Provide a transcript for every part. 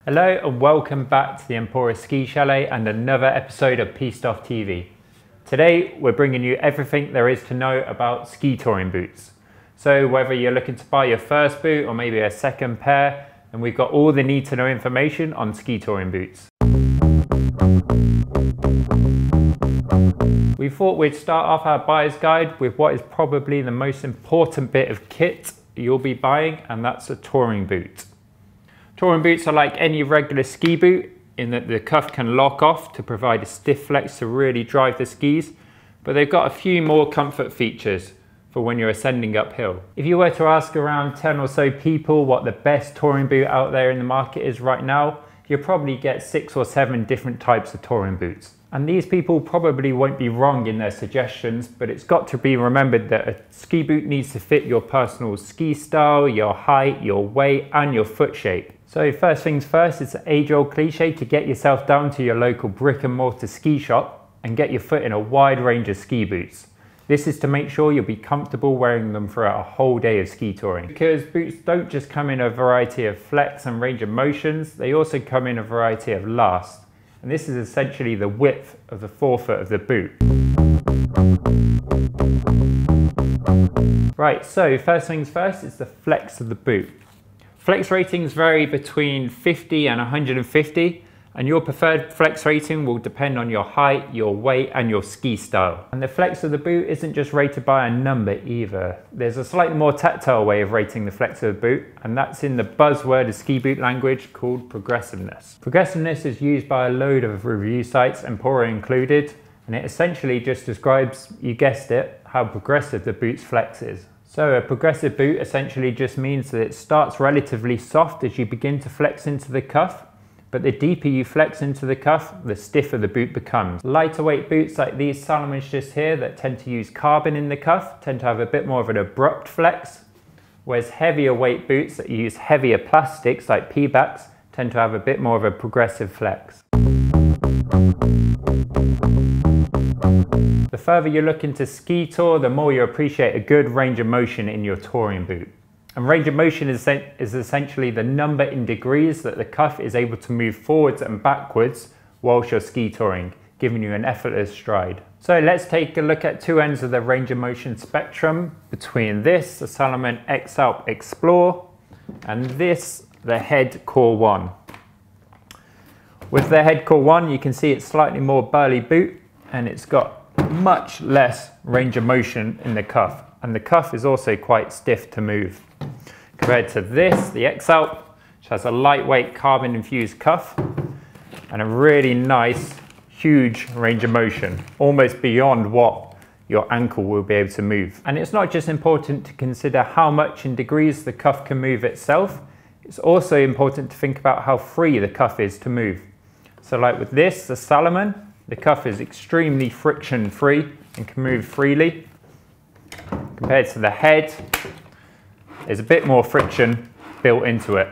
Hello and welcome back to the Empora Ski Chalet and another episode of Piste Off TV. Today we're bringing you everything there is to know about ski touring boots. So whether you're looking to buy your first boot or maybe a second pair, and we've got all the need to know information on ski touring boots. We thought we'd start off our buyer's guide with what is probably the most important bit of kit you'll be buying, and that's a touring boot. Touring boots are like any regular ski boot in that the cuff can lock off to provide a stiff flex to really drive the skis, but they've got a few more comfort features for when you're ascending uphill. If you were to ask around 10 or so people what the best touring boot out there in the market is right now, you'll probably get 6 or 7 different types of touring boots. And these people probably won't be wrong in their suggestions, but it's got to be remembered that a ski boot needs to fit your personal ski style, your height, your weight, and your foot shape. So first things first, it's an age-old cliche to get yourself down to your local brick and mortar ski shop and get your foot in a wide range of ski boots. This is to make sure you'll be comfortable wearing them throughout a whole day of ski touring. Because boots don't just come in a variety of flex and range of motions, they also come in a variety of last. And this is essentially the width of the forefoot of the boot. Right, so first things first, it's the flex of the boot. Flex ratings vary between 50 and 150, and your preferred flex rating will depend on your height, your weight, and your ski style. And the flex of the boot isn't just rated by a number either. There's a slightly more tactile way of rating the flex of the boot, and that's in the buzzword of ski boot language called progressiveness. Progressiveness is used by a load of review sites, Empora included, and it essentially just describes, you guessed it, how progressive the boot's flex is. So a progressive boot essentially just means that it starts relatively soft as you begin to flex into the cuff, but the deeper you flex into the cuff, the stiffer the boot becomes. Lighter weight boots like these Salomons just here that tend to use carbon in the cuff tend to have a bit more of an abrupt flex, whereas heavier weight boots that use heavier plastics like P-backs tend to have a bit more of a progressive flex. The further you look into ski tour, the more you appreciate a good range of motion in your touring boot. And range of motion is essentially the number in degrees that the cuff is able to move forwards and backwards whilst you're ski touring, giving you an effortless stride. So let's take a look at two ends of the range of motion spectrum between this, the Salomon X-Alp Explore, and this, the Head Core 1. With the Head Core 1, you can see it's slightly more burly boot, and it's got much less range of motion in the cuff, and the cuff is also quite stiff to move. Compared to this, the X-Alp, which has a lightweight carbon infused cuff and a really nice, huge range of motion, almost beyond what your ankle will be able to move. And it's not just important to consider how much in degrees the cuff can move itself, it's also important to think about how free the cuff is to move. So like with this, the Salomon, the cuff is extremely friction free and can move freely. Compared to the Head, there's a bit more friction built into it.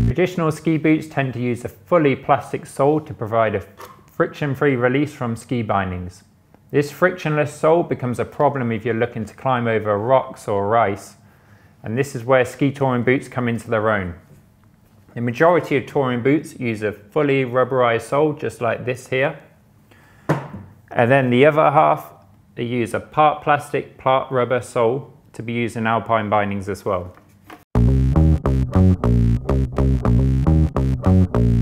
Traditional ski boots tend to use a fully plastic sole to provide a friction-free release from ski bindings. This frictionless sole becomes a problem if you're looking to climb over rocks or ice, and this is where ski touring boots come into their own. The majority of touring boots use a fully rubberized sole, just like this here. And then the other half, they use a part plastic, part rubber sole to be used in alpine bindings as well.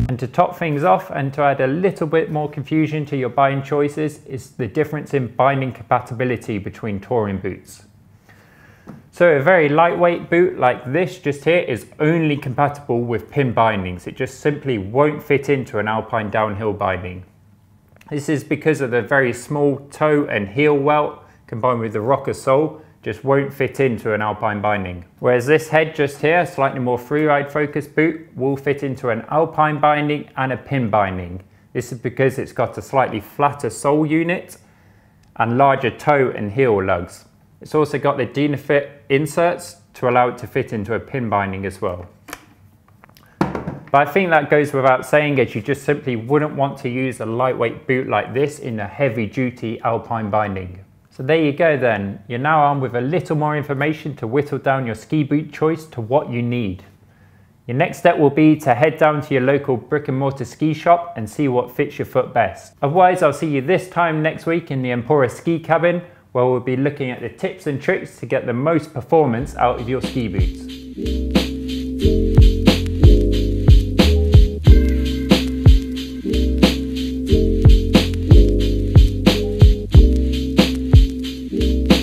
And to top things off and to add a little bit more confusion to your buying choices is the difference in binding compatibility between touring boots. So a very lightweight boot like this just here is only compatible with pin bindings. It just simply won't fit into an alpine downhill binding. This is because of the very small toe and heel welt combined with the rocker sole just won't fit into an alpine binding. Whereas this Head just here, slightly more freeride focused boot, will fit into an alpine binding and a pin binding. This is because it's got a slightly flatter sole unit and larger toe and heel lugs. It's also got the Dynafit inserts to allow it to fit into a pin binding as well. But I think that goes without saying, as you just simply wouldn't want to use a lightweight boot like this in a heavy duty alpine binding. So there you go then, you're now armed with a little more information to whittle down your ski boot choice to what you need. Your next step will be to head down to your local brick and mortar ski shop and see what fits your foot best. Otherwise, I'll see you this time next week in the Empora ski cabin, where we'll be looking at the tips and tricks to get the most performance out of your ski boots.